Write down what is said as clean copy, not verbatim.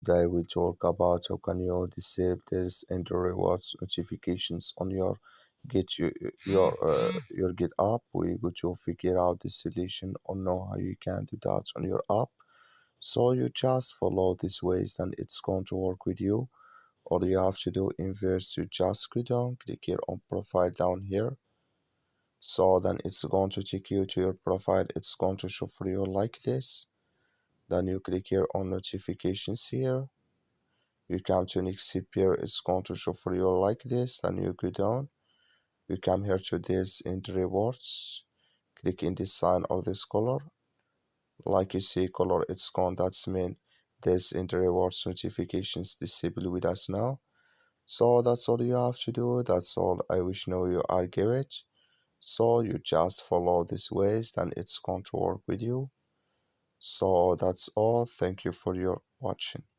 Today we talk about how can you disable this and rewards notifications on your your Get app. We go to figure out the solution or know how you can do that on your app. So you just follow these ways and it's going to work with you. All you have to do is you just go down, click here on profile down here. So then it's going to take you to your profile. It's going to show for you like this. Then you click here on notifications here. You come to next step here, it's going to show for you like this. Then you go down, you come here to this in the rewards, click in this sign or this color. Like you see color, it's gone. That's mean this in the rewards notifications disabled with us now. So that's all you have to do. That's all. I wish know you are good. So you just follow these ways, then it's going to work with you. So that's all. Thank you for your watching.